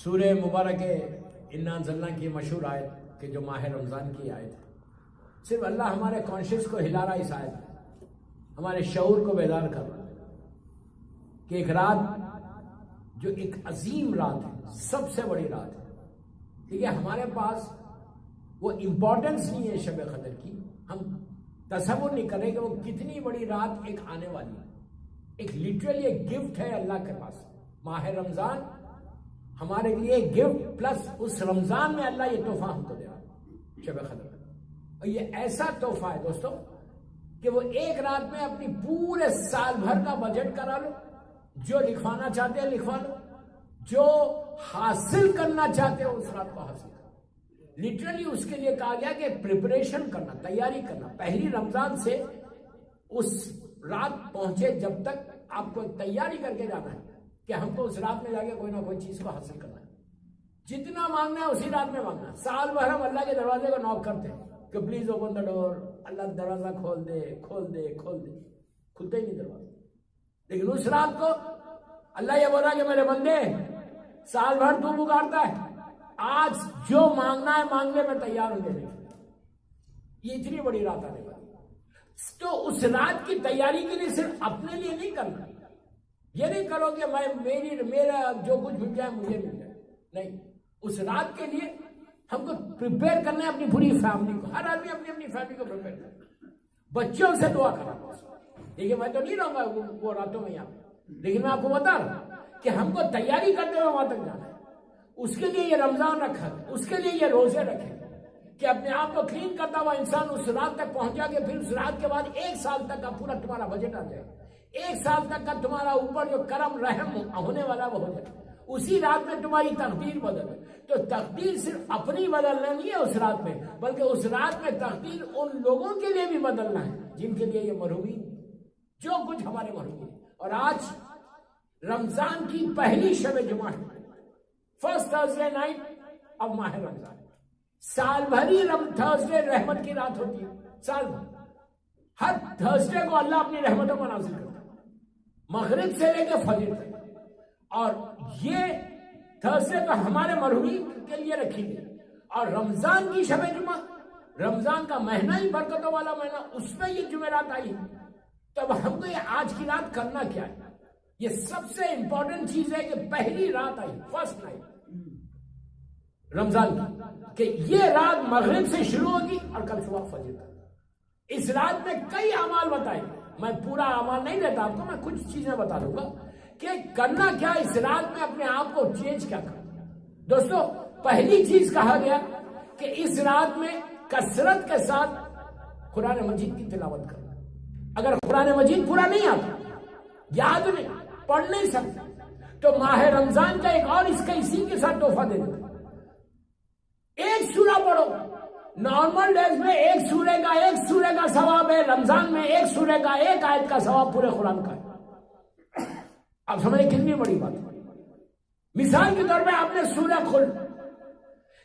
سورہ مبارک انا انزلنا کی مشہور آیت کہ جو ماہ رمضان کی آیت ہے، صرف اللہ ہمارے کانشیس کو ہلا رہا اس آیت میں، ہمارے شعور کو بیدار کر رہا کہ ایک رات جو ایک عظیم رات ہے، سب سے بڑی رات ہے، ٹھیک ہے، ہمارے پاس وہ امپورٹنس نہیں ہے شب قدر کی، ہم تصور نہیں کریں کہ وہ کتنی بڑی رات ایک آنے والی ہے، ایک لٹرلی ایک گفٹ ہے اللہ کے پاس۔ ماہ رمضان ہمارے لیے گفٹ، پلس اس رمضان میں اللہ یہ تحفہ ہم کو دے رہا ہے شب قدر، اور یہ ایسا تحفہ ہے دوستو کہ وہ ایک رات میں اپنی پورے سال بھر کا بجٹ کرا لو، جو لکھوانا چاہتے ہیں لکھوا لو، جو حاصل کرنا چاہتے ہو اس رات کو حاصل کرو۔ لٹرلی اس کے لیے کہا گیا کہ پریپریشن کرنا، تیاری کرنا، پہلی رمضان سے اس رات پہنچے جب تک آپ کو تیاری کر کے جانا ہے کہ ہم کو اس رات میں جا کے کوئی نہ کوئی چیز کو حاصل کرنا ہے، جتنا مانگنا ہے اسی رات میں مانگنا ہے۔ سال بھر ہم اللہ کے دروازے کو نوک کرتے ہیں کہ پلیز اوپن دا ڈور، اللہ دروازہ کھول دے کھول دے کھول دے، کھلتے ہی نہیں دروازہ، لیکن اس رات کو اللہ یہ بولا کہ میرے بندے سال بھر تو پکارتا ہے، آج جو مانگنا ہے مانگنے میں تیار ہو جائے۔ یہ اتنی بڑی رات آنے والی، تو اس رات کی تیاری کے لیے صرف اپنے لیے نہیں کرنا، یہ نہیں کرو کہ میرا جو کچھ مل جائے مجھے مل جائے، نہیں، اس رات کے لیے ہم کو پریپیئر کرنا ہے اپنی پوری فیملی کو، ہر آدمی اپنی اپنی فیملی کو پریپیئر کرنا، بچوں سے دعا کرنا۔ دیکھیے میں تو نہیں رہوں گا وہ راتوں میں یہاں، لیکن میں آپ کو بتا رہا ہوں کہ ہم کو تیاری کرتے ہوئے وہاں تک جانا ہے، اس کے لیے یہ رمضان رکھا ہے، اس کے لیے یہ روزے رکھے کہ اپنے آپ کو کلین کرتا ہوا انسان اس رات تک پہنچ جائے کہ پھر اس رات کے بعد ایک سال تک کا پورا تمہارا بجٹ آ جائے، ایک سال تک کا تمہارا اوپر جو کرم رحم ہونے والا وہ ہو جائے، اسی رات میں تمہاری تقدیر بدلے۔ تو تقدیر صرف اپنی بدلنا نہیں ہے اس رات میں، بلکہ اس رات میں تقدیر ان لوگوں کے لیے بھی بدلنا ہے جن کے لیے یہ مرحومی جو کچھ ہمارے مرحومی ہے۔ اور آج رمضان کی پہلی شب جمعہ ہے، فرسٹ تھرسڈے نائٹ اب ماہ رمضان، سال بھری تھرسڈے رحمت کی رات ہوتی ہے، سال بھر ہر تھرسڈے کو اللہ اپنی رحمتوں کو نازل کرتا ہے، مغرب سے لے کے فجر تک، اور یہ تھرسڈے تو ہمارے مرحومین کے لیے رکھی گئی، اور رمضان کی شب جمعہ، رمضان کا مہینہ ہی برکتوں والا مہینہ، اس میں یہ جمعرات آئی، تب ہم کو یہ آج کی رات کرنا کیا ہے؟ یہ سب سے امپورٹنٹ چیز ہے کہ پہلی رات آئی، فرسٹ نائٹ رمضان کی، کہ یہ رات مغرب سے شروع ہوگی اور کل صبح فجر تک۔ اس رات میں کئی اعمال بتائے، میں پورا اعمال نہیں دیتا آپ کو، میں کچھ چیزیں بتا دوں گا کہ کرنا کیا اس رات میں، اپنے آپ کو چینج کیا کرنا۔ دوستو پہلی چیز کہا گیا کہ اس رات میں کثرت کے ساتھ قرآن مجید کی تلاوت کرنا۔ اگر قرآن مجید پورا نہیں آتا، یاد نہیں، پڑھ نہیں سکتے، تو ماہ رمضان کا ایک اور اس کا اسی کے ساتھ تحفہ دے دیتا، ایک سورہ پڑھو، نارمل ڈیز میں ایک سورہ کا ثواب ہے، رمضان میں ایک سورہ کا ایک آیت کا ثواب پورے قرآن کا ہے۔ آپ سمجھیں کتنی بڑی بات ہے۔ مثال کے طور پہ آپ نے سورہ کھول،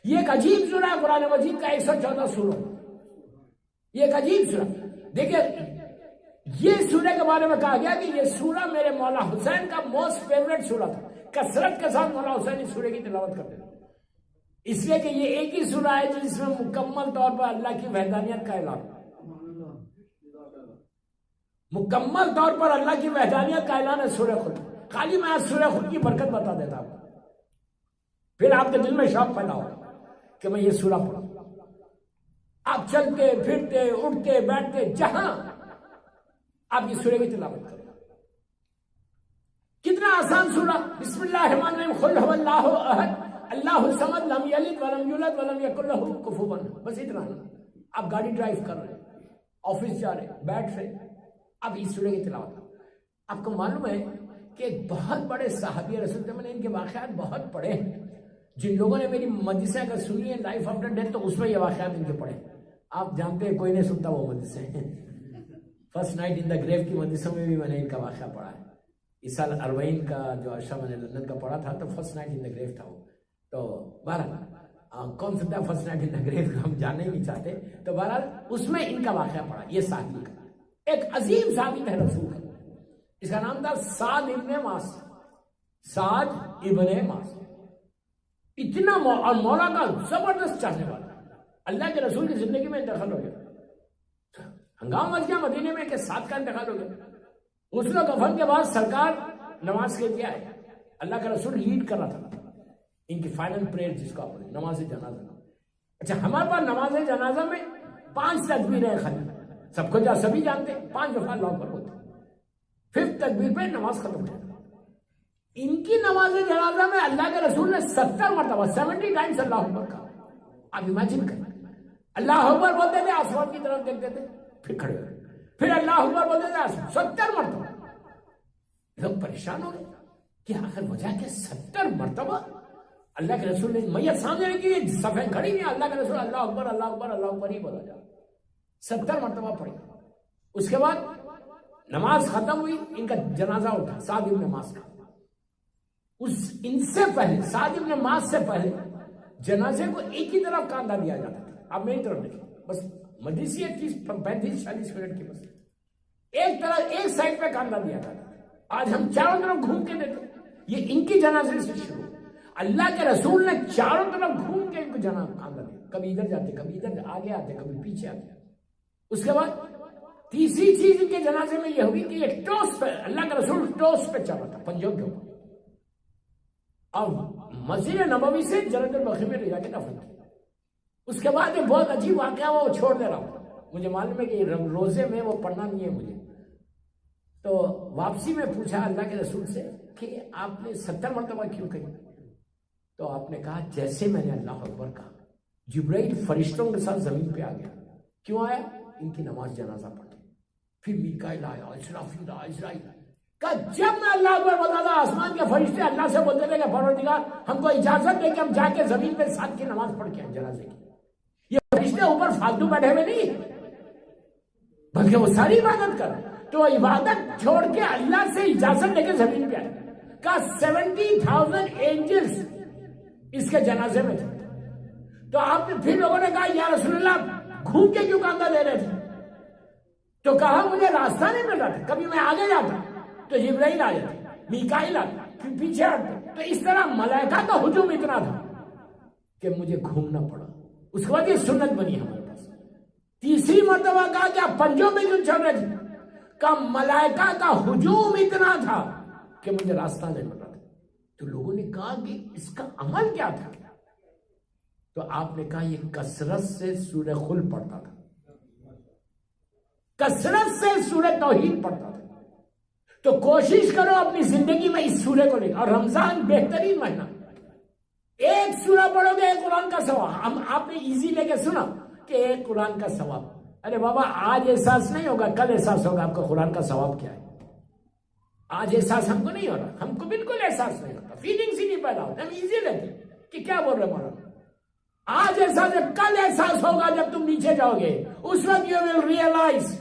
یہ ایک عجیب سورہ ہے قرآن مجید کا، 114 سورہ، یہ ایک عجیب سورہ۔ دیکھیں یہ سورہ کے بارے میں کہا گیا کہ یہ سورہ میرے مولا حسین کا موسٹ فیوریٹ سورہ تھا، کثرت کے ساتھ مولا حسین اس سورہ کی تلاوت کرتے تھے، اس لیے کہ یہ ایک ہی سورہ ہے جس میں مکمل طور پر اللہ کی وحدانیت کا اعلان، مکمل طور پر اللہ کی وحدانیت کا اعلان ہے سورہ خود۔ خالی میں آج سورہ خود کی برکت بتا دیتا ہوں، پھر آپ کے دل میں شوق پیدا ہو کہ میں یہ سورہ پڑھوں۔ آپ چلتے پھرتے اٹھتے بیٹھتے جہاں آپ یہ سورہ کی تلاوت کریں، کتنا آسان سورہ، بسم اللہ الرحمن الرحیم، قل هو اللہ احد اللہ الصمد لم یلد ولم یولد ولم یکن لہ کفوا احد، بس اتنا ہے۔ آپ گاڑی ڈرائیو کر رہے ہیں، آفس جا رہے ہیں، بیٹھ رہے ہیں، اب اس سورہ کی تلاوت کریں۔ آپ کو معلوم ہے کہ ایک بہت بڑے صحابی رسول تھے، میں نے ان کے واقعات بہت پڑھے ہیں، جن لوگوں نے میری مجلسیں اگر سنی ہے لائف آفٹر ڈیتھ تو اس میں یہ واقعات ان کے پڑھے۔ آپ جانتے ہیں کوئی نہیں سنتا وہ مجلسیں، فرسٹ نائٹ ان دا گریو کی مجلسوں میں بھی میں نے ان کا واقعہ پڑھا ہے۔ اس سال 40 کا جو عرصہ میں نے لندن کا پڑھا تھا تو فرسٹ نائٹ ان دا گریو تھا وہ، تو بہرحال کون سنتا ہے فرسٹ نائٹ ان دا گریو کا، ہم جاننا ہی نہیں چاہتے، تو بہرحال اس میں ان کا واقعہ پڑھا، یہ صحابی کا، ایک عظیم صحابی تھے رسول کا، اس کا نام تھا سعد ابن معاذ، سعد ابن معاذ۔ اتنا اور مولا کا زبردست چاہنے والا. اللہ کے رسول کی زندگی میں انتقال ہو گیا, ہنگامہ مچ گیا مدینے میں کہ 7 کا انتقال ہو گیا. غسل و کفن کے بعد سرکار نماز کے لیے آئے. اللہ کا رسول لیڈ کر رہا تھا ان کی فائنل پریئر جس کو آپ نماز جنازہ. اچھا ہمارے پاس نماز جنازہ میں 5 تکبیریں خالی, سب کو سبھی جانتے ہیں 5 دفعہ اللہ اکبر ہوتے, 5th تکبیر پہ نماز ختم ہو جاتی. ان کی نماز جنازہ میں اللہ کے رسول نے 70 مرتبہ 70 ٹائمز اللہ اکبر کہا. آپ امیجن کریں, اللہ اکبر بولتے تھے, آسمان کی طرف دیکھتے تھے, پھر کھڑے ہوئے, پھر اللہ اکبر بولتے تھے, 70 مرتبہ. لوگ پریشان ہو گئے کہ آخر وجہ کہ 70 مرتبہ اللہ کے رسول نے میت سامنے رکھی, صفیں کھڑی نہیں, اللہ کے رسول اللہ اکبر اللہ اکبر اللہ اکبر ہی بولا جا, 70 مرتبہ پڑھی. اس کے بعد نماز ختم ہوئی, ان کا جنازہ اٹھا سعد ابن معاذ کا. ان سے پہلے سعد ابن معاذ سے پہلے جنازے کو ایک ہی طرف کاندھا دیا جاتا تھا. آپ میری طرف دیکھیں, بس مجلسی 35-40 منٹ کی, بس ایک طرف ایک سائڈ پہ کاندھا دیا جاتا تھا. آج ہم چاروں طرف گھوم کے دیتے. یہ ان کی جنازے سے شروع, اللہ کے رسول نے چاروں طرف گھوم کے ان کو کاندھا دیا. کبھی ادھر جاتے, کبھی ادھر آگے آتے, کبھی پیچھے آتے. اس کے بعد تیسری چیز ان کے جنازے میں یہ ہوئی کہ یہ ٹوس پہ, اللہ کا رسول ٹوس پہ چلا تھا, پنجوں کے اوپر, اور مسجد نبوی سے جنت البقیع میں لے جا کے دفن کیا. اس کے بعد ایک بہت عجیب واقعہ وہ چھوڑ دے رہا ہوں, مجھے معلوم ہے کہ روزے میں وہ پڑھنا نہیں ہے مجھے. تو واپسی میں پوچھا اللہ کے رسول سے کہ آپ نے 70 مرتبہ کیوں کہی؟ تو آپ نے کہا جیسے میں نے اللہ اکبر کہا جبرائیل فرشتوں کے ساتھ زمین پہ آ گیا. کیوں آیا؟ ان کی نماز جنازہ پڑھی. پھر میکائیل آیا, اسرافیل آیا, اسرائیل آیا. کہ جب میں اللہ اکبر بولتا تھا, آسمان کے فرشتے اللہ سے بولتے تھے کہ پروردگار ہم کو اجازت دے کہ ہم جا کے زمین پہ ساتھ کی نماز پڑھ کے جنازے کی. یہ فرشتے اوپر فالتو بیٹھے ہوئے نہیں, بلکہ وہ ساری عبادت کر. تو عبادت چھوڑ کے اللہ سے اجازت لے کے زمین پہ آئے. کہ 70,000 اینجلز اس کے جنازے میں تھے. تو آپ نے پھر لوگوں نے کہا یا رسول اللہ گھوم کے کیوں کاندھا دے رہے تھے؟ تو کہا مجھے راستہ نہیں مل رہا تھا, کبھی میں آگے جاتا تو جبرائیل آ جاتا, میکائیل آتا, پھر پیچھے ہٹتا. تو اس طرح ملائکہ کا ہجوم اتنا تھا کہ مجھے گھومنا پڑا. اس کے بعد یہ سنت بنی ہمارے پاس. تیسری مرتبہ کہا کہ آپ پنجوں میں کیوں چل رہے تھے؟ کہ ملائکہ کا ہجوم اتنا تھا کہ مجھے راستہ نہیں مل رہا تھا. تو لوگوں نے کہا کہ اس کا عمل کیا تھا؟ تو آپ نے کہا یہ کثرت سے سورہ خل پڑھتا تھا, کثرت سے سورہ توحید پڑھتا تھا. تو کوشش کرو اپنی زندگی میں اس سورہ کو لے. اور رمضان بہترین مہینہ, ایک سورہ پڑھو گے ایک قرآن کا ثواب. آپ نے ایزی لے کے سنا کہ ایک قرآن کا ثواب. ارے بابا آج احساس نہیں ہوگا, کل احساس ہوگا آپ کا قرآن کا ثواب کیا ہے. آج احساس ہم کو نہیں ہو رہا, ہم کو بالکل احساس نہیں ہوتا, فیلنگز ہی نہیں پیدا ہوتا. ہم ایزی لیتے کہ کیا بول رہے مولانا. آج احساس ہے, کل احساس ہوگا جب تم نیچے جاؤ گے. اس وقت یو ول ریئلائز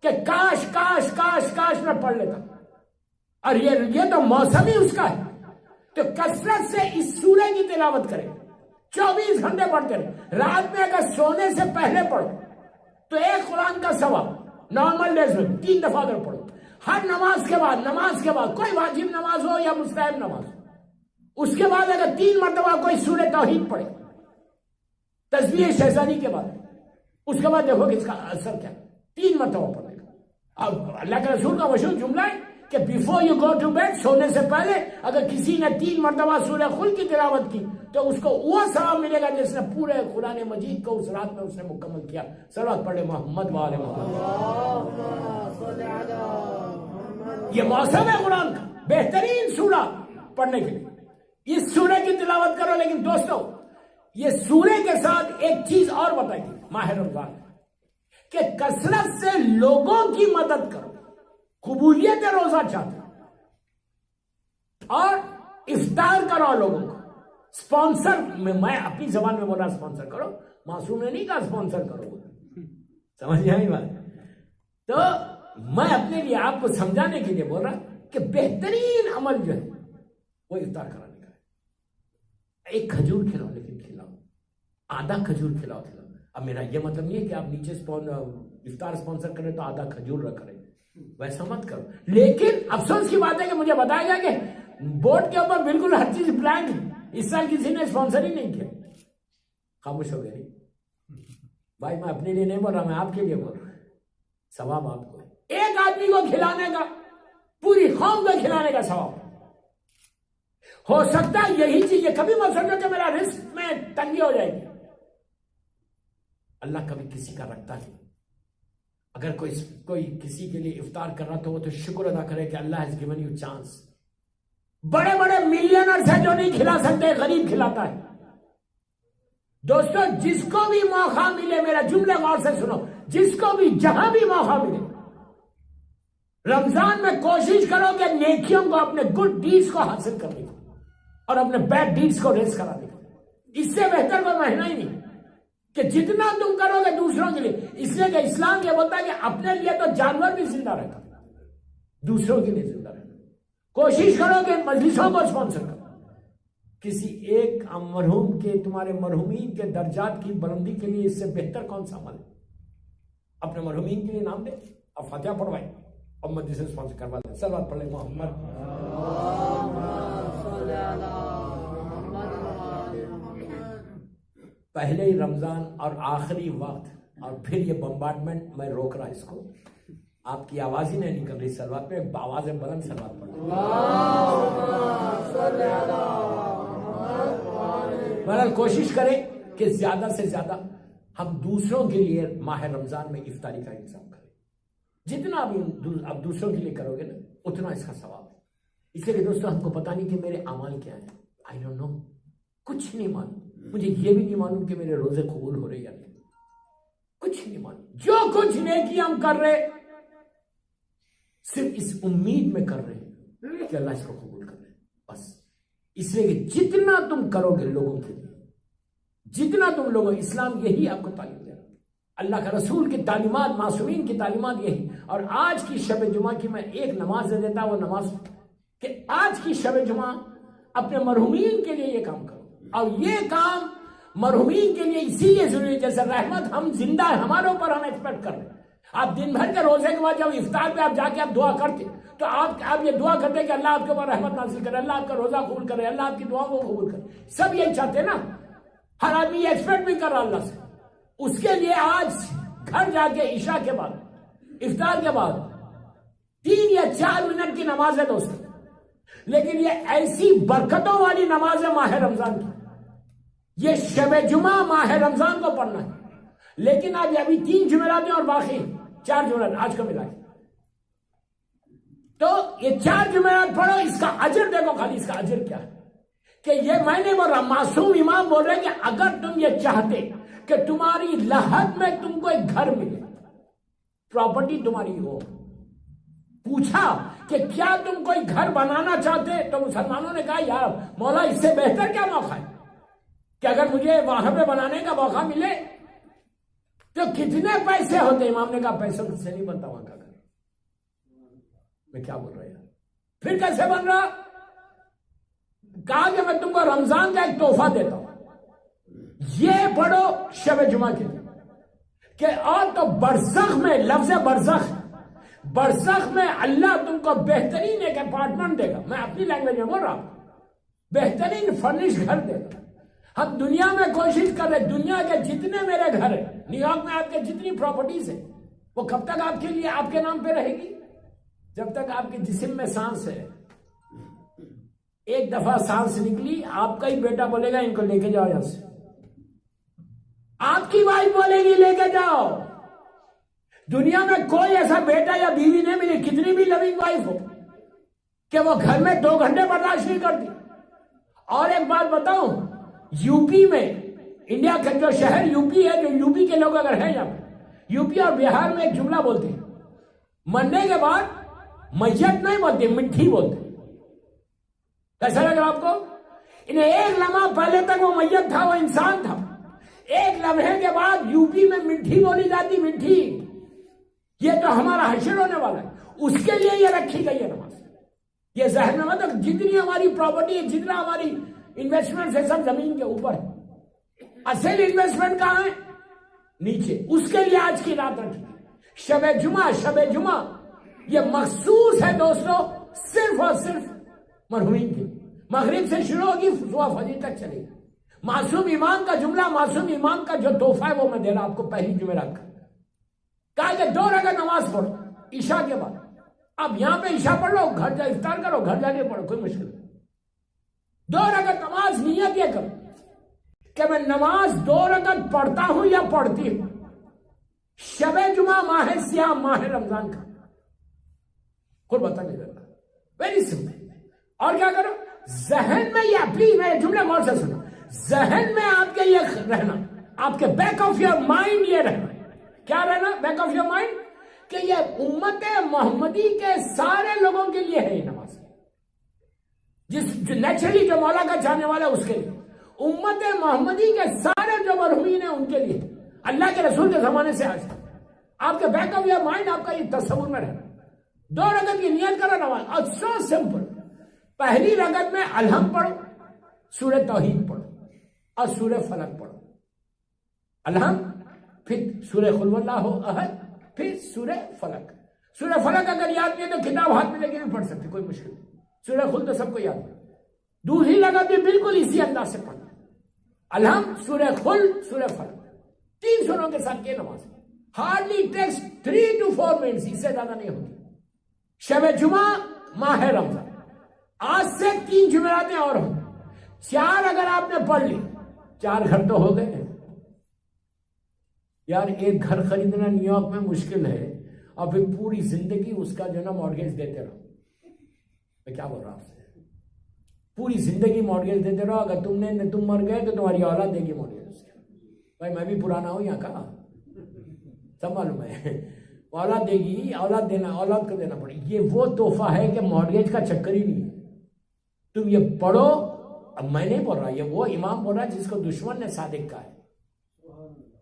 کہ کاش کاش کاش کاش میں پڑھ لیتا. اور یہ تو موسم ہی اس کا ہے. تو کثرت سے اس سورہ کی تلاوت کریں, 24 گھنٹے پڑھتے رہے. رات میں اگر سونے سے پہلے پڑھو تو ایک قرآن کا ثواب. نارمل ڈیز میں 3 دفعہ اگر پڑھو, ہر نماز کے بعد کوئی واجب نماز ہو یا مستحب نماز, اس کے بعد اگر 3 مرتبہ کوئی سورہ توحید پڑھے تسبیح شہزادی کے بعد, اس کے بعد دیکھو کہ اس کا اثر کیا. 3 مرتبہ پڑھے گا. اور اللہ کے رسول کا مشہور جملہ ہے کہ before you go to bed, سونے سے پہلے اگر کسی نے 3 مرتبہ سورہ خل کی تلاوت کی تو اس کو وہ ثواب ملے گا جس نے پورے قرآن مجید کو اس رات میں اس نے مکمل کیا. صلوات پڑھے محمد وآل محمد. یہ موسم ہے قرآن کا, بہترین سورہ پڑھنے کے لیے. اس سورہ کی تلاوت کرو. لیکن دوستو یہ سورہ کے ساتھ ایک چیز اور بتائی تھی ماہ رمضان کہ کثرت سے لوگوں کی مدد کرو. قبولیت روزہ چاہتے اور افطار کرو لوگوں کو. سپانسر میں اپنی زبان میں بولا سپانسر کرو, معصوم نے نہیں کہا سپانسر کرو. سمجھ آئی بات؟ تو میں اپنے لیے آپ کو سمجھانے کے لیے بول رہا کہ بہترین عمل جو ہے وہ افطار کرانے کا ہے. ایک کھجور کھلاؤ, لیکن کھلاؤ آدھا کھجور کھلاؤ. اب میرا یہ مطلب نہیں ہے کہ آپ نیچے افطار سپانسر کریں تو آدھا کھجور رکھ رہے, ویسا مت کرو. لیکن افسوس کی بات ہے کہ مجھے بتایا گیا کہ بورڈ کے اوپر بالکل ہر چیز بلینک ہے. اس سال کسی نے اسپانسر ہی نہیں کیا. خاموش ہو گئے. بھائی میں اپنے لیے نہیں بول رہا, میں آپ کے لیے بول رہا ہوں. ثواب آپ کو, ایک آدمی کو کھلانے کا پوری قوم کو کھلانے کا ثواب. ہو سکتا ہے یہی چیز, یہ کبھی مت سمجھو کہ میرا رزق میں تنگی ہو جائے گی. اللہ کبھی کسی کا رکھتا نہیں. اگر کوئی کسی کے لیے افطار کر رہا تو وہ تو شکر ادا کرے کہ اللہ has given you chance. بڑے بڑے ملینرز ہیں جو نہیں کھلا سکتے, غریب کھلاتا ہے. دوستو جس کو بھی موقع ملے, میرا جملے غور سے سنو, جس کو بھی جہاں بھی موقع ملے, رمضان میں کوشش کرو کہ نیکیوں کو, اپنے گڈ ڈیڈز کو حاصل کرنے کی اور اپنے بیڈ ڈیڈز کو ریز کرانے کی. اس سے بہتر کوئی مہینہ ہی نہیں کہ جتنا تم کرو گے دوسروں کے لیے. اس لیے کہ اسلام یہ بولتا ہے کہ اپنے لیے تو جانور بھی زندہ رہتا, دوسروں کے لیے زندہ رہتا. کوشش کرو کہ مجلسوں کو اسپانسر کرو. کسی ایک مرحوم کے, تمہارے مرحومین کے درجات کی بلندی کے لیے اس سے بہتر کون سا عمل ہے؟ اپنے مرحومین کے لیے نام دے, اب فاتحہ پڑھوائے اور مجلس اسپانسر کروا دیں. صلوات پڑھ لیں محمد. پہلے ہی رمضان اور آخری وقت اور پھر یہ بمبارڈمنٹ, میں روک رہا اس کو. آپ کی آواز ہی نہیں نکل رہی صلوات میں, آواز بلند صلوات پڑھ. بہرحال کوشش کریں کہ زیادہ سے زیادہ ہم دوسروں کے لیے ماہ رمضان میں افطاری کا انتظام کریں. جتنا بھی اب دوسروں کے لیے کرو گے نا, اتنا اس کا ثواب ہے. اس لیے کہ دوستو ہم کو پتہ نہیں کہ میرے اعمال کیا ہیں. آئی ڈونٹ نو, کچھ نہیں معلوم. مجھے یہ بھی نہیں معلوم کہ میرے روزے قبول ہو رہے یا نہیں, کچھ نہیں معلوم. جو کچھ نیکی ہم کر رہے صرف اس امید میں کر رہے ہیں کہ اللہ اس کو قبول کر رہے, بس. اس لیے کہ جتنا تم کرو گے لوگوں کے لیے, جتنا تم لوگوں, اسلام یہی آپ کو تعلیم دے رہا, اللہ کا رسول کی تعلیمات, معصومین کی تعلیمات یہی. اور آج کی شب جمعہ کی میں ایک نماز دے دیتا, وہ نماز کہ آج کی شب جمعہ اپنے مرحومین کے لیے یہ کام کرو. اور یہ کام مرحومین کے لیے اسی لیے ضروری ہے, جیسے رحمت ہم زندہ ہے ہمارے اوپر, ہم ایکسپیکٹ کر رہے ہیں. آپ دن بھر کے روزے کے بعد جب افطار پہ آپ جا کے آپ دعا کرتے تو آپ یہ دعا کرتے کہ اللہ آپ کے اوپر رحمت نازل کرے, اللہ آپ کا روزہ قبول کرے, اللہ آپ کی دعا کو قبول کرے. سب یہی چاہتے ہیں نا, ہر آدمی یہ ایکسپیکٹ بھی کر رہا اللہ سے. اس کے لیے آج گھر جا کے عشاء کے بعد, افطار کے بعد 3 یا 4 منٹ کی نماز ہے دوست, لیکن یہ ایسی برکتوں والی نماز ہے ماہ رمضان کی. یہ شب جمعہ ماہ رمضان کو پڑھنا ہے. لیکن آج ابھی 3 جمعرات ہیں اور باقی 4 جمعرات آج کو ملا کے, تو یہ 4 جمعرات پڑھو. اس کا اجر دیکھو, خالی اس کا اجر کیا ہے کہ یہ میں نہیں بول رہا, معصوم امام بول رہے ہیں کہ اگر تم یہ چاہتے کہ تمہاری لحد میں تم کو ایک گھر ملے, پراپرٹی تمہاری ہو, پوچھا کہ کیا تم کوئی گھر بنانا چاہتے, تو مسلمانوں نے کہا یار مولا اس سے بہتر کیا موقع ہے کہ اگر مجھے وہاں پہ بنانے کا موقع ملے تو کتنے پیسے ہوتے. امام نے کہا پیسوں سے نہیں بنتا وہاں کا گھر. میں کیا بول رہا یار, پھر کیسے بن رہا؟ کہا کہ میں تم کو رمضان کا ایک تحفہ دیتا ہوں, یہ پڑھو شب جمعہ کے لیے کہ اور تو برزخ میں, لفظ برزخ میں اللہ تم کو بہترین ایک اپارٹمنٹ دے گا. میں اپنی لینگویج میں بول رہا ہوں, بہترین فرنش گھر دے گا. ہم دنیا میں کوشش کر رہے, دنیا کے جتنے میرے گھر ہیں, نیو یارک میں آپ کے جتنی پراپرٹیز ہیں, وہ کب تک آپ کے لیے آپ کے نام پہ رہے گی؟ جب تک آپ کے جسم میں سانس ہے. ایک دفعہ سانس نکلی, آپ کا ہی بیٹا بولے گا ان کو لے کے جاؤ یہاں سے, آپ کی وائف بولے گی لے کے جاؤ. دنیا میں کوئی ایسا بیٹا یا بیوی نہیں ملی, کتنی بھی لونگ وائف ہو, کہ وہ گھر میں 2 گھنٹے برداشت نہیں کرتی. اور ایک بات بتاؤں, یو پی میں, انڈیا کا جو شہر یو پی ہے, جو یو پی کے لوگ اگر ہیں یہاں پہ, یو پی اور بہار میں ایک جملہ بولتے ہیں, مرنے کے بعد میت نہیں بولتے, مٹھی بولتے. کیسا لگا آپ کو؟ انہیں ایک لمحہ پہلے تک وہ میت تھا, وہ انسان تھا, ایک لمحے کے بعد یو پی میں مٹھی بولی جاتی, مٹھی. یہ تو ہمارا حشر ہونے والا ہے, اس کے لیے یہ رکھی گئی ہے نماز. یہ ذہن میں مطلب جتنی ہماری پراپرٹی ہے, جتنا ہماری انویسٹمنٹ ہے, سب زمین کے اوپر ہے. اصل انویسٹمنٹ کہاں ہے؟ نیچے. اس کے لیے آج کی رات رکھی. شب جمعہ یہ مخصوص ہے دوستو صرف اور صرف مرحومین کے. مغرب سے شروع ہوگی صبح فجر تک چلے گی. معصوم امام کا جملہ، معصوم امام کا جو تحفہ ہے وہ میں دے رہا آپ کو پہلی جمعرات کا. کہا کہ 2 رکعت نماز پڑھو عشاء کے بعد. اب یہاں پہ عشاء پڑھ لو، گھر جا افطار کرو، گھر جا کے پڑھو، کوئی مشکل نہیں. 2 رکعت نماز نیت یہ کرو کہ میں نماز 2 رکعت پڑھتا ہوں یا پڑھتی ہوں شب جمعہ ماہ سیام ماہ رمضان کا. خود بتا نہیں رہتا، ویری سمپل. اور کیا کرو، ذہن میں یہ پلیز میرے جملے غور سے سنو، ذہن میں آپ کے یہ رہنا، آپ کے بیک آف یور مائنڈ یہ رہنا. کیا رہنا بیک آف یور مائنڈ؟ کہ یہ امت محمدی کے سارے لوگوں کے لیے ہے یہ نماز. جو نیچرلی جو مولا کا چاہنے والا ہے اس کے لیے، امت محمدی کے سارے جو مرحومین ہیں ان کے لیے، اللہ کے رسول کے زمانے سے آج آپ کے بیک آف یور مائنڈ آپ کا یہ تصور میں رہنا. 2 رکعت کی نیت کرو نماز، اور سو سمپل. پہلی رکعت میں الحمد پڑھو، سورہ توحید پڑھو اور سورہ فلق پڑھو. الحمد، پھر سورہ قل واللہ احد، پھر سورہ فلق. سورہ فلق اگر یاد نہیں ہے تو کتاب ہاتھ میں لے کے بھی پڑھ سکتے، کوئی مشکل نہیں. سورہ قل تو سب کو یاد ہے. دوسری رکعت بھی بالکل اسی انداز سے پڑھنا، الحمد، سورہ قل، سورہ فلق، 3 سوروں کے ساتھ یہ نماز. ہارڈلی ٹیکس 3 to 4 منٹس، اس سے زیادہ نہیں ہوتی. شب جمعہ ماہ رمضان، آج سے 3 جمعراتیں اور ہوں. 4 اگر آپ نے پڑھ لی، 4 گھر تو ہو گئے. یار ایک گھر خریدنا نیو یارک میں مشکل ہے، اور پھر پوری زندگی اس کا جو نا مارگیج دیتے رہو. میں کیا بول رہا ہوں آپ سے، پوری زندگی مارگیج دیتے رہو. اگر تم مر گئے تو تمہاری اولاد دے گی مارگیج. بھائی میں بھی پرانا ہوں یہاں کا، سب معلوم ہے. اولاد دے گی، اولاد دینا، اولاد کو دینا پڑے. یہ وہ تحفہ ہے کہ مارگیج کا چکر ہی نہیں ہے. تم یہ پڑھو. اب میں نہیں بول رہا، یہ وہ امام بول رہا جس کو دشمن نے صادق کہا ہے.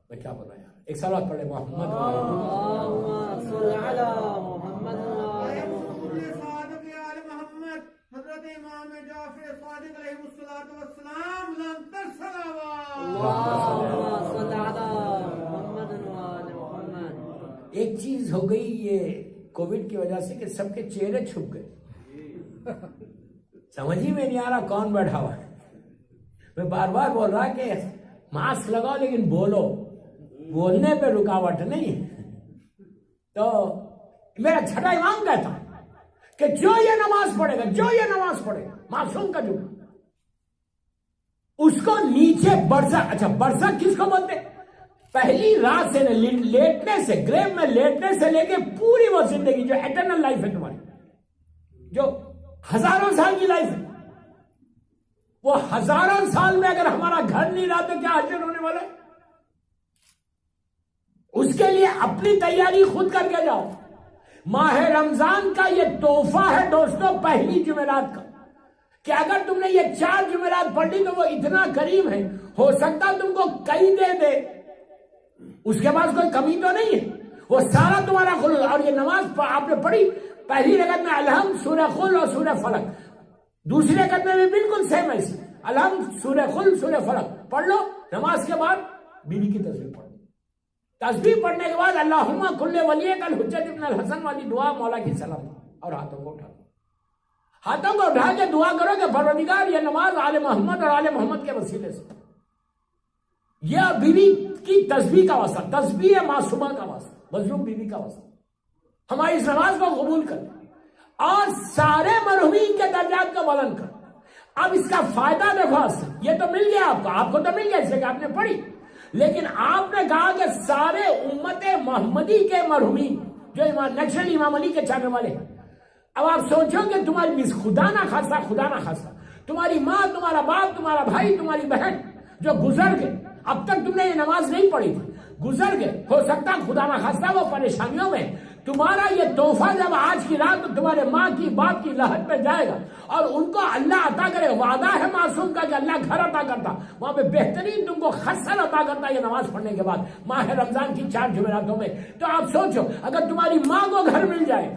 میں کیا بول رہا ہوں؟ ایک سال پڑھے محمد حضرت امام جعفر صادق علیہ السلام ایک چیز ہو گئی یہ کووڈ کی وجہ سے کہ سب کے چہرے چھپ گئے. سمجھ ہی میں نہیں آ رہا کون بیٹھا ہوا ہے. میں بار بار بول رہا کہ ماسک لگاؤ لیکن بولو، بولنے پہ رکاوٹ نہیں. تو میرا چھٹا امام کہتا کہ جو یہ نماز پڑھے گا، جو یہ نماز پڑھے گا، معصوم کا جملہ، اس کو نیچے برزخ. اچھا برزخ کس کو بولتے؟ پہلی رات سے لیٹنے سے، گریو میں لیٹنے سے لے کے پوری وہ زندگی جو ایٹرنل لائف ہے تمہاری، جو ہزاروں سال کی لائف ہے، وہ ہزاروں سال میں اگر ہمارا گھر نہیں رہا تو کیا حشر ہونے والا ہے؟ اس کے لیے اپنی تیاری خود کر کے جاؤ. ماہ رمضان کا یہ تحفہ ہے دوستوں پہلی جمعرات کا، کہ اگر تم نے یہ 4 جمعرات پڑھ لی تو وہ اتنا کریم ہے، ہو سکتا تم کو کئی دے دے، اس کے پاس کوئی کمی تو نہیں ہے، وہ سارا تمہارا خلوص. اور یہ نماز آپ نے پڑھی پہلی رکعت میں الحمد، سورہ قل اور سورہ فلق. دوسری رکعت میں بھی بالکل سیم ایسے، الحمد، سورہ قل، سورہ فلق پڑھ لو. نماز کے بعد بیوی کی تصویر پڑھو. تسبیح پڑھنے کے بعد اللہم کل ولیک الحجت ابن الحسن والی دعا مولا کی سلام، اور ہاتھوں کو اٹھا، ہاتھوں کو اٹھا کے دعا کرو کہ پروردگار یہ نماز آل محمد اور آل محمد کے وسیلے سے، یہ بیوی کی تسبیح کا واسطہ، تسبیح معصومہ کا واسطہ، مظلوم بیوی کا واسطہ، ہماری اس نماز کو قبول کر اور سارے مرحومین کے درجات کا بلند کر. اب اس کا فائدہ دیکھو، یہ تو مل گیا آپ کو تو مل گیا اس لیے کہ آپ نے پڑھی، لیکن آپ نے کہا کہ سارے امت محمدی کے مرحومین جو نیچرل امام علی کے چاہنے والے ہیں. اب آپ سوچو کہ تمہاری خدا نہ خاصا تمہاری ماں، تمہارا باپ، تمہارا بھائی، تمہاری بہن جو گزر گئے، اب تک تم نے یہ نماز نہیں پڑھی تھی، گزر گئے، ہو سکتا خدا نہ خاصا وہ پریشانیوں میں. تمہارا یہ تحفہ جب آج کی رات تمہارے ماں کی باپ کی لہد پہ جائے گا اور ان کو اللہ عطا کرے، وعدہ ہے معصوم کا کہ اللہ گھر عطا کرتا، وہاں پہ بہترین تم کو خسر عطا کرتا یہ نماز پڑھنے کے بعد ماہ رمضان کی 4 جمعراتوں میں. تو آپ سوچو اگر تمہاری ماں کو گھر مل جائے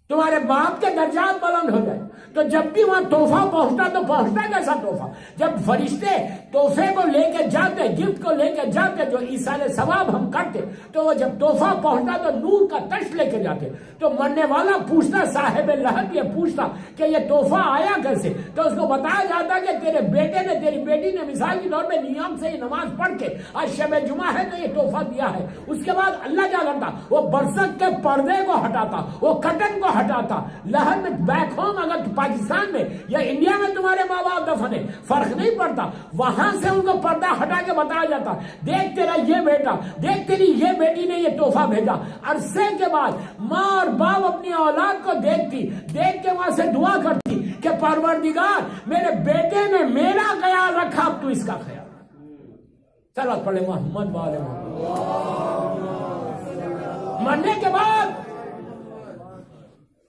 تمہارے باپ کے درجات بلند ہو جائے. تو جب بھی وہاں تحفہ پہنچتا تو پہنچتا کیسا تحفہ؟ جب فرشتے تحفے کو لے کے جاتے, گفٹ کو لے کے جاتے, جو ایصال ثواب ہم کرتے, تو وہ جب تحفہ پہنچتا تو نور کا تش لے کے جاتے. تو مرنے والا پوچھتا, صاحب لحد یہ پوچھتا کہ یہ تحفہ آیا کیسے؟ تو اس کو بتایا جاتا کہ تیرے بیٹے نے, تیری بیٹی نے مثال کے طور پہ نیام سے نماز پڑھ کے آج شب جمعہ ہے تو یہ تحفہ دیا ہے. اس کے بعد اللہ کیا کرتا, وہ برزخ کے پردے کو ہٹاتا, وہ کٹن کو ہٹاتا. لہر میں بیک ہوم, اگر پاکستان میں یا انڈیا میں تمہارے ماں باپ دفن ہے, فرق نہیں پڑتا, وہاں سے ان کو پردہ ہٹا کے بتایا جاتا, دیکھ تیرا یہ بیٹا, دیکھ تیری یہ بیٹی نے یہ تحفہ بھیجا. عرصے کے بعد ماں اور باپ اپنی اولاد کو دیکھتی, دیکھ کے وہاں سے دعا کرتی کہ پروردگار میرے بیٹے نے میرا خیال رکھا, اب تو اس کا خیال. چلو پڑھے محمد والے محمد. مرنے کے بعد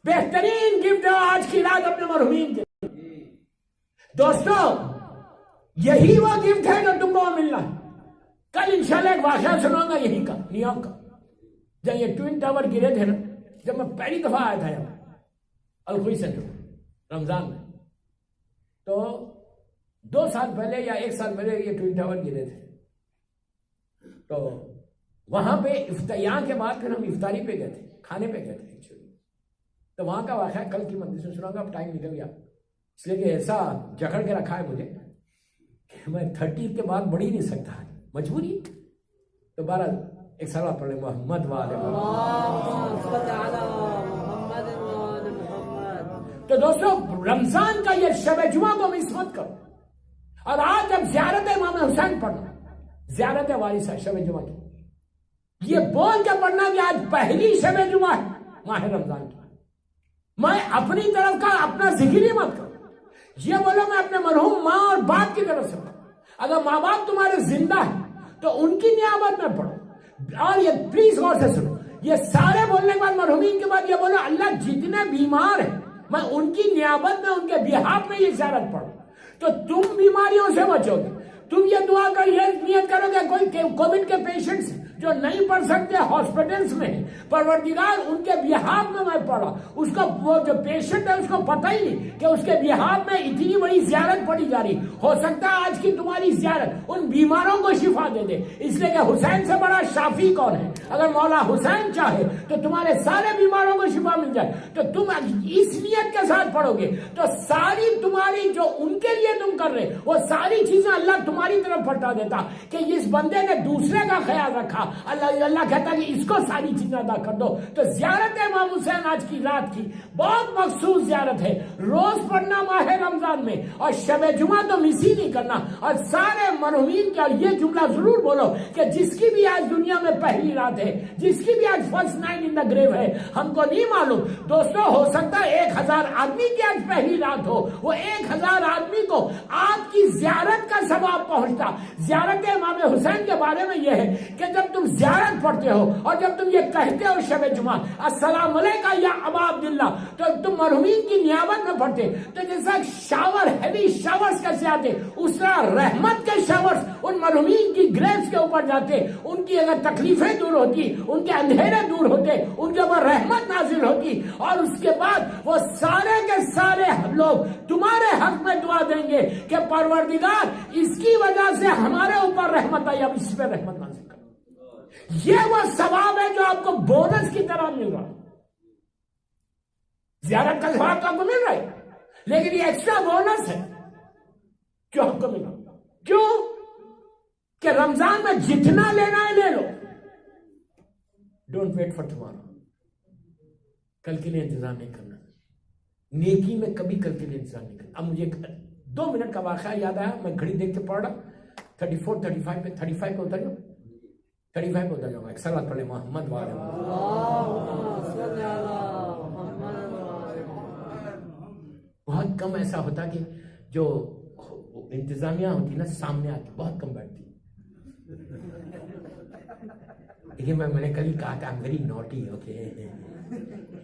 بہترین گفٹ ہے آج کی رات اپنے مرحومین کے. دوستو یہی وہ گفٹ ہے جو تم کو ملنا ہے. کل انشاءاللہ ایک واقعہ سناؤں گا یہی کا, نیویارک کا, جب یہ ٹوین ٹاور گرے تھے نا, جب میں پہلی دفعہ آیا تھا یہاں الخوئی سینٹر رمضان میں, تو 2 سال پہلے یا 1 سال پہلے یہ ٹوین ٹاور گرے تھے. تو وہاں پہ یہاں کے بعد پھر ہم افطاری پہ گئے تھے, کھانے پہ گئے تھے ایکچولی. تو وہاں کا واقعہ کل کی مجلس میں سناؤں گا, اب ٹائم نکل گیا, اس لیے کہ ایسا جکڑ کے رکھا ہے مجھے کہ میں 30 کے بعد بڑھ ہی نہیں سکتا, مجبوری. تو بہرحال ایک سال پڑھ لیں محمد والے محمد. تو دوستو رمضان کا یہ شب جمعہ کو مس مت کرو. اور آج جب زیارت امام حسین پڑھنا, زیارت وارثہ شب جمعہ کی, یہ بول کے پڑھنا کہ آج پہلی شب جمعہ ہے ماہ رمضان کی. میں اپنی طرف کا اپنا ذکر ہی مت کروں, یہ بولو میں اپنے مرحوم ماں اور باپ کی طرف سے پڑھوں. اگر ماں باپ تمہارے زندہ ہیں تو ان کی نیابت میں پڑھو. اور یہ پلیز غور سے سنو, یہ سارے بولنے کے بعد مرحومین کے بعد یہ بولو اللہ جتنے بیمار ہیں میں ان کی نیابت میں, ان کے بیہاف میں یہ زیارت پڑھوں. تو تم بیماریوں سے بچو گے. تم یہ دعا کر, یہ نیت کرو کہ کوئی کووڈ کے پیشنٹس جو نہیں پڑھ سکتے ہاسپٹلس میں, پروردگار ان کے بیہاف میں پڑھا. اس کو وہ جو پیشنٹ ہے اس کو پتہ ہی نہیں کہ اس کے بیہاف میں اتنی بڑی زیارت پڑھی جا رہی. ہو سکتا ہے آج کی تمہاری زیارت ان بیماروں کو شفا دے دے, اس لیے کہ حسین سے بڑا شافی کون ہے. اگر مولا حسین چاہے تو تمہارے سارے بیماروں کو شفا مل جائے. تو تم اس نیت کے ساتھ پڑھو گے تو ساری تمہاری جو ان کے لیے تم کر رہے وہ ساری چیزیں اللہ تمہاری طرف پلٹا دیتا کہ اس بندے نے دوسرے کا خیال رکھا. اللہ کہتا کہ اس کو ساری چیزیں ادا کر دو. تو زیارت امام حسین آج کی رات کی بہت مخصوص زیارت ہے. روز پڑھنا ماہ رمضان میں, اور شب جمعہ تو مس ہی نہیں کرنا. اور سارے مرحومین کے, اور یہ جملہ ضرور بولو کہ جس کی بھی آج دنیا میں پہلی رات ہے, جس کی بھی آج فرسٹ نائٹ ان دا گریو ہے, ہم کو نہیں معلوم دوستو, ہو سکتا ہے 1000 آدمی کی آج پہلی رات ہو, وہ 1000 آدمی کو آپ کی زیارت کا ثواب پہنچتا. زیارت امام حسین کے بارے میں یہ ہے کہ جب تم زیارت پڑھتے ہو اور جب تم یہ کہتے ہو شب جمعہ السلام علیکم یا ابا عبداللہ, تو تم مرحومین کی نیابت میں پڑھتے. تو جیسا شاور, ہیوی شاورز کیسے آتے, اس طرح رحمت کے شاورز ان مرحومین کی گریوز کے اوپر جاتے. ان کی اگر تکلیفیں دور ہوتی, ان کے اندھیرے دور ہوتے, ان کے اوپر رحمت نازل ہوتی, اور اس کے بعد وہ سارے کے سارے لوگ تمہارے حق میں دعا دیں گے کہ پروردگار اس کی وجہ سے ہمارے اوپر رحمت آئی, اب اس پہ رحمت نازل کر. یہ وہ ثواب ہے جو آپ کو بونس کی طرح مل رہا ہے. زیارت کا ثواب تو آپ کو مل رہا ہے, لیکن یہ ایکسٹرا بونس ہے جو آپ کو ملا. کیوں کہ رمضان میں جتنا لینا ہے لے لو. ڈونٹ ویٹ فار ٹمارو, کل کے لیے انتظار نہیں کرنا. نیکی میں کبھی کل کے لیے انتظار نہیں کرنا. اب مجھے 2 منٹ کا واقعہ یاد آیا, میں گھڑی دیکھ کے پڑھ رہا, 34 35 پہ 35 پہ اتر جاؤ, 35 پہ اتر جاؤ. ایک سلوات پڑھے محمد والے. بہت کم ایسا ہوتا کہ جو انتظامیہ ہوتی نا سامنے آتی, بہت کم بیٹھتی. دیکھیے میں نے کل ہی کہا تھا I'm very naughty, okay.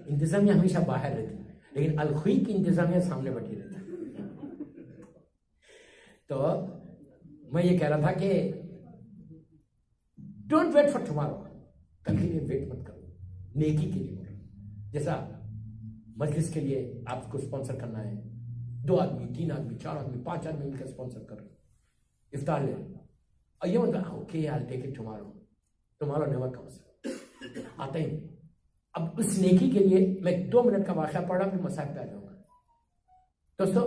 انتظامیہ ہمیشہ باہر رہتی, لیکن الخوئی کی انتظامیہ سامنے بیٹھی رہتی. تو میں یہ کہہ رہا تھا کہ ڈونٹ ویٹ فار ٹمارو, کل کے لیے ویٹ مت کرو, نیکی کے لیے. جیسا مجلس کے لیے آپ کو اسپانسر کرنا ہے، 2 آدمی 3 آدمی 4 آدمی 5 آدمی مل کر اسپانسر کر رہے ہیں، افطار لے اور یہ مطلب okay I take it tomorrow never comes, آتا ہی نہیں۔ اب اس نیکی کے لیے میں 2 منٹ کا واقعہ پڑھا پھر مسائل پہ آ جاؤں گا۔ دوستو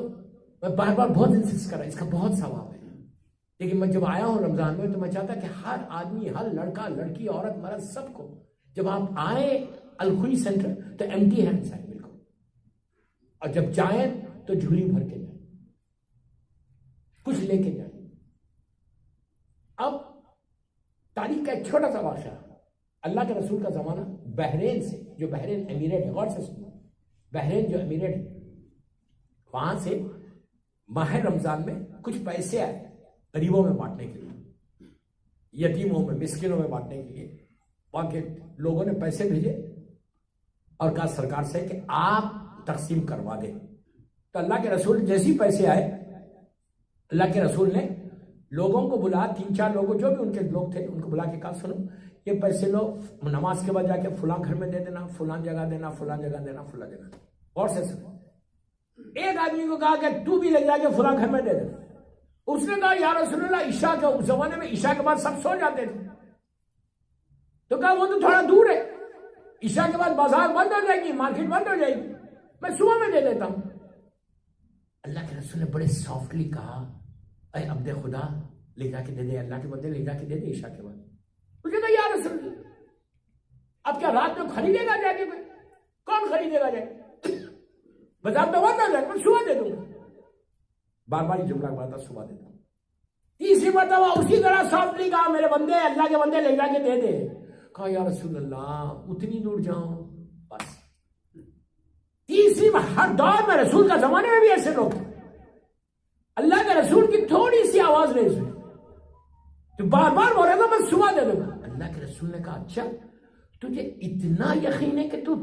میں بار بار بہت انسسٹ کر رہا ہوں، اس کا بہت ثواب ہے، لیکن میں جب آیا ہوں رمضان میں تو میں چاہتا کہ ہر آدمی، ہر لڑکا لڑکی عورت مرد سب کو جب آپ آئیں الخوئی سینٹر تو ایمٹی ہینڈز آئیں بالکل، اور جب جائیں تو جھولی بھر کے جائیں، کچھ لے کے جائیں۔ اب تاریخ کا ایک چھوٹا سا واقعہ، اللہ کے رسول کا زمانہ بحرین سے، جو بحرین امیریٹ ہے، غور سے سنو، بحرین جو امیریٹ ہے وہاں سے ماہ رمضان میں کچھ پیسے آئے غریبوں میں بانٹنے کے لیے، یتیموں میں، مسکینوں میں بانٹنے کے لیے۔ وہاں کے لوگوں نے پیسے بھیجے اور کہا سرکار سے کہ آپ تقسیم کروا دیں۔ تو اللہ کے رسول جیسے پیسے آئے، اللہ کے رسول نے لوگوں کو بلا، 3-4 لوگوں جو بھی ان کے لوگ تھے ان کو بلا کے کہا سنو یہ پیسے لو، نماز کے بعد جا کے فلاں گھر میں دے دینا، فلاں جگہ دینا، فلاں جگہ دینا، فلاں جگہ دینا۔ اور سے سنو، ایک آدمی کو کہا کہ تو بھی لے جا کے فلاں گھر میں دے دینا۔ اس نے کہا یا رسول اللہ عشاء کے زمانے میں عشاء کے بعد سب سو جاتے تھے، تو کہا وہ تو تھوڑا دور ہے، عشاء کے بعد بازار بند ہو جائے گی، مارکیٹ بند ہو جائے گی، میں صبح میں دے دیتا ہوں۔ اللہ کے رسول نے بڑے سافٹلی کہا اے عبد خدا لے جا کے دے دے، اللہ کے بندے لے جا کے دے دے عشاء کے بعد۔ اس نے کہا یا رسول اللہ اب کیا رات میں خریدے گا جا کے؟ کوئی کون خریدے گا جا کے؟ بازار تو بند ہو جائے، میں صبح دے دوں گا۔ بار بار یہ جملہ بڑھتا صبح دیتا ہوں۔ تیسری مرتبہ اسی طرح سافٹلی کہا میرے بندے، اللہ کے بندے لے جا کے دے دے۔ کہا یا رسول اللہ اتنی دور جاؤں؟ بس تیسری ہر دور میں رسول کا زمانے میں بھی ایسے لوگ، اللہ کے رسول کی تھوڑی سی آواز نہیں سنی تو بار بار بول رہا تھا میں صبح دے دوں گا۔ اللہ کے رسول نے کہا اچھا تجھے اتنا یقین ہے کہ تو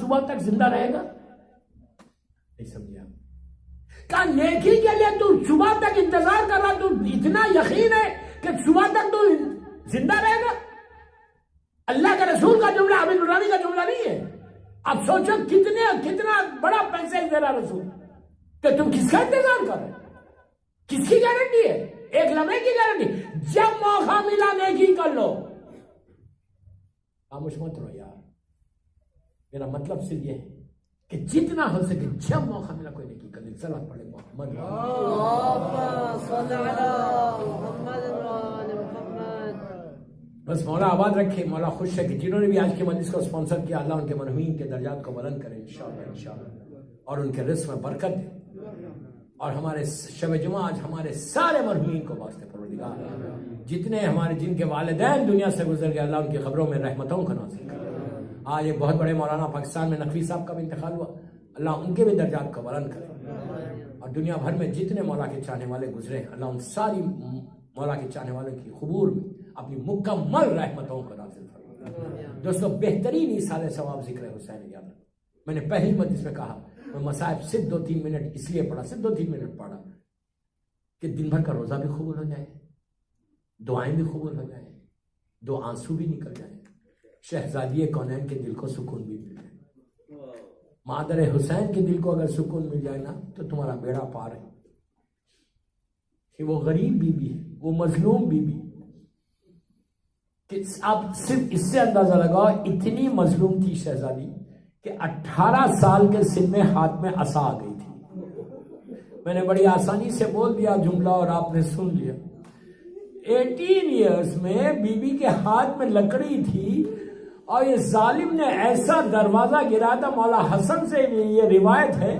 صبح تک زندہ رہے گا؟ نہیں سمجھا؟ کہا نیکی کے لیے تو صبح تک انتظار کر رہا، تو اتنا یقین ہے کہ صبح تک تو زندہ رہے گا؟ اللہ کے رسول کا جملہ، ابن الراوی کا جملہ نہیں ہے۔ اب سوچو کتنا بڑا پیسہ دے رہا رسول، کہ تم کس کا انتظار کر رہے؟ کس کی گارنٹی ہے؟ ایک لمحے کی گارنٹی؟ جب موقع ملا نیکی کر لو، خاموش مت رہو یار۔ میرا مطلب صرف یہ ہے کہ جتنا ہو سکے جب موقع ملا کوئی نیکی کر لے۔ صلوات پڑھے محمد بس مولا آباد رکھے، مولا خوش رکھے۔ جنہوں نے بھی آج کے مجلس کو اسپانسر کیا اللہ ان کے مرحومین کے درجات کو بلند کرے انشاءاللہ، اور ان کے رزق میں برکت دے، اور ہمارے شب جمعہ آج ہمارے سارے مرحومین کو واسطے پروردگار جتنے ہمارے جن کے والدین دنیا سے گزر گئے اللہ ان کی قبروں میں رحمتوں کا نازل کرے۔ آج ایک بہت بڑے مولانا پاکستان میں نقوی صاحب کا بھی انتقال ہوا، اللہ ان کے بھی درجات کو بلند کرے، اور دنیا بھر میں جتنے مولا کے چاہنے والے گزرے اللہ ان ساری مولا کے چاہنے والوں کی قبور میں اپنی مکمل رحمتوں کو نازل فرمائے۔ دوستو بہترین ایصال ثواب ذکر حسین یاد رکھو۔ میں نے پہلی مجلس میں کہا میں مصائب صرف 2-3 منٹ اس لیے پڑھا، صرف 2-3 منٹ پڑھا کہ دن بھر کا روزہ بھی قبول ہو جائے، دعائیں بھی قبول ہو جائیں، 2 آنسو بھی نکل جائیں، شہزادی کونین کے دل کو سکون بھی مل جائے۔ مادر حسین کے دل کو اگر سکون مل جائے نا تو تمہارا بیڑا پار ہے۔ کہ وہ غریب بی بی ہے، وہ مظلوم بی بی، کہ آپ صرف اس سے اندازہ لگاؤ اتنی مظلوم تھی شہزادی کہ 18 سال کے سن میں ہاتھ میں عصا آ گئی تھی۔ میں نے بڑی آسانی سے بول دیا جملہ اور آپ نے سن لیا۔ 18 ایئرز میں بی بی کے ہاتھ میں لکڑی تھی، اور یہ ظالم نے ایسا دروازہ گرا تھا، مولا حسن سے یہ روایت ہے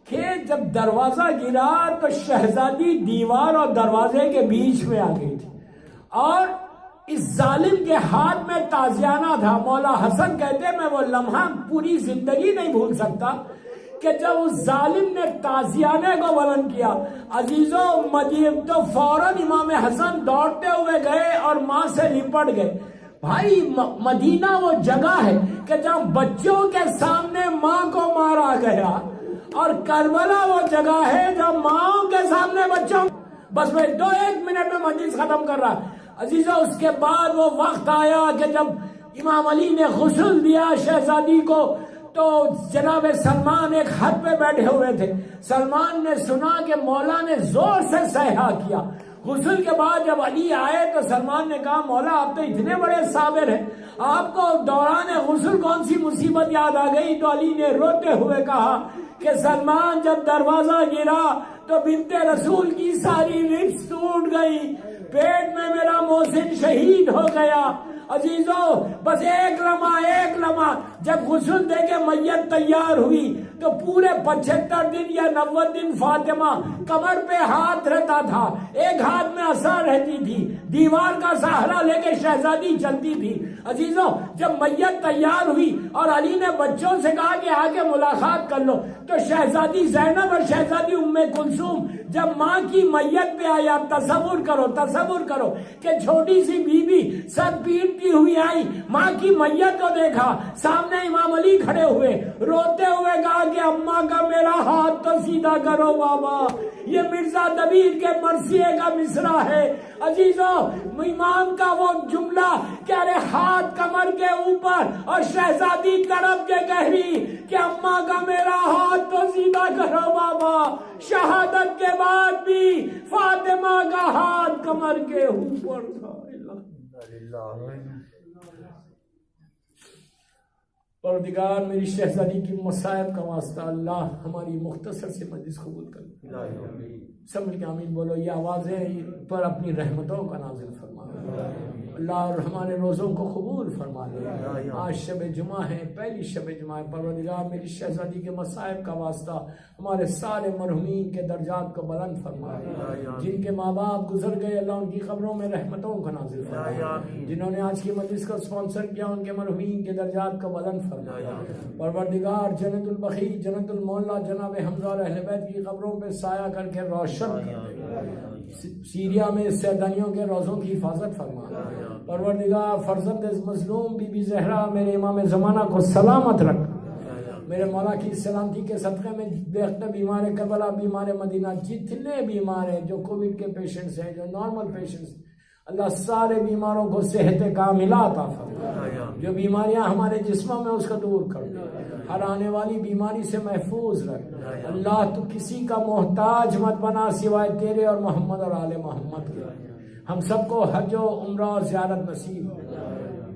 کہ جب دروازہ گرا تو شہزادی دیوار اور دروازے کے بیچ میں آ گئی تھی، اور اس ظالم کے ہاتھ میں تازیانہ تھا۔ مولا حسن کہتے میں وہ لمحہ پوری زندگی نہیں بھول سکتا کہ جب اس ظالم نے تازیانے کو بلند کیا، عزیزوں مدین تو فوراً امام حسن دوڑتے ہوئے گئے اور ماں سے لپٹ گئے۔ بھائی مدینہ وہ جگہ ہے کہ جہاں بچوں کے سامنے ماں کو مارا گیا، اور کربلا وہ جگہ ہے جہاں ماں کے سامنے بچوں۔ بس میں 1 منٹ میں مجلس ختم کر رہا عزیزہ۔ اس کے بعد وہ وقت آیا کہ جب امام علی نے غسل دیا شہزادی کو، تو جناب سلمان ایک حد پہ بیٹھے ہوئے تھے. سلمان نے سنا کہ مولا نے زور سے صیحہ کیا. غسل کے بعد جب علی آئے تو سلمان نے کہا مولا آپ تو اتنے بڑے صابر ہیں, آپ کو دوران غسل کون سی مصیبت یاد آ گئی؟ تو علی نے روتے ہوئے کہا کہ سلمان جب دروازہ گرا تو بنت رسول کی ساری ربس ٹوٹ گئی, پیٹ میں میرا محسن شہید ہو گیا. عزیزو بس ایک لمحہ جب غسل دے کے میت تیار ہوئی تو پورے 75 دن یا 90 دن فاطمہ کمر پہ ہاتھ رہتا تھا, ایک ہاتھ میں عصا رہتی تھی, دیوار کا سہارا لے کے شہزادی چلتی تھی. عزیزو جب میت تیار ہوئی اور علی نے بچوں سے کہا کہ آگے ملاقات کر لو, تو شہزادی زینب اور شہزادی ام کلثوم جب ماں کی میت پہ آیا, تصور کرو کہ چھوٹی سی بیوی سر پیٹتی ہوئی آئی, ماں کی میت کو دیکھا, سامنے امام علی کھڑے ہوئے, روتے ہوئے کہا کہ اماں کا میرا ہاتھ تو سیدھا کرو بابا, یہ مرزا دبیر کے مرثیے کا مصرع ہے. عزیزو امام کا وہ جملہ کہ ارے ہاتھ کمر کے اوپر, اور شہزادی تڑپ کے کہہ رہی کہ اماں کا میرا ہاتھ تو سیدھا کرو بابا. شہادت کے بعد بھی فاطمہ کا ہاتھ کمر کے اوپر تھا. پروردگار میری شہزادی کی مصائب کا واسطہ اللہ ہماری مختصر سے مجلس قبول کر. سمجھ کے آمین بولو. یہ آوازیں پر اپنی رحمتوں کا نازل فرما اللہ, اور ہمارے روزوں کو قبول فرما دے. آج شب جمعہ ہے, پہلی شب جمعہ ہے. پروردگار میری شہزادی کے مصائب کا واسطہ ہمارے سارے مرحومین کے درجات کو بلند فرما دے. جن کے ماں باپ گزر گئے اللہ ان کی قبروں میں رحمتوں کا نازل فرما. جنہوں نے آج کی مجلس کو اسپانسر کیا ان کے مرحومین کے درجات کو بلند فرما. پروردگار جنت البقیع, جنت المعلا جناب حمزہ اور اہل بیت کی قبروں پہ سایہ کر کے روشن کر دے. سیریا میں سیدانیوں کے روزوں کی حفاظت فرما. پروردگار فرزند مظلوم بی بی زہرا میرے امام زمانہ کو سلامت رکھ. میرے مولا کی سلامتی کے صدقے میں بے اختر بیمار کربلا, بیمار مدینہ, جتنے بیمار ہیں, جو کووڈ کے پیشنٹس ہیں, جو نارمل پیشنٹس, اللہ سارے بیماروں کو صحت کاملہ عطا فرما. جو بیماریاں ہمارے جسموں میں اس کو دور کر دے, ہر آنے والی بیماری سے محفوظ رکھ. اللہ تو کسی کا محتاج مت بنا سوائے تیرے اور محمد اور آل محمد کے. ہم سب کو حج و عمرہ اور زیارت نصیب.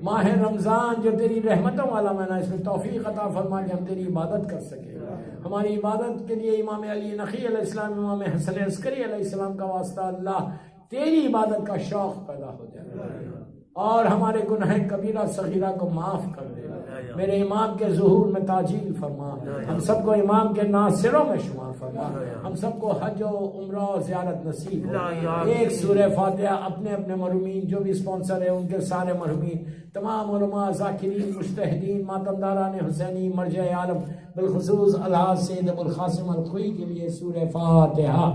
ماہ رمضان جو تیری رحمتوں والا مہینہ, اس میں توفیق عطا فرما کہ ہم تیری عبادت کر سکیں. ہماری عبادت کے لیے امام علی نقی علیہ السلام, امام حسن عسکری علیہ السلام کا واسطہ اللہ تیری عبادت کا شوق پیدا ہو جائے, اور ہمارے گناہ کبیرہ صغیرہ کو معاف کر دے. میرے امام کے ظہور میں تاجیل فرما. ہم سب کو امام کے ناصروں میں شمار فرما. ہم سب کو حج و عمرہ و زیارت نصیب ہو. ایک سورہ فاتحہ اپنے اپنے مرحومین جو بھی اسپانسر ہیں ان کے سارے مرحومین, تمام علماء, ذاکرین, مجتہدین, ماتمداران حسینی, مرجع عالم, بالخصوص الحاج سید ابو القاسم الخوئی کے لیے سورہ فاتحہ.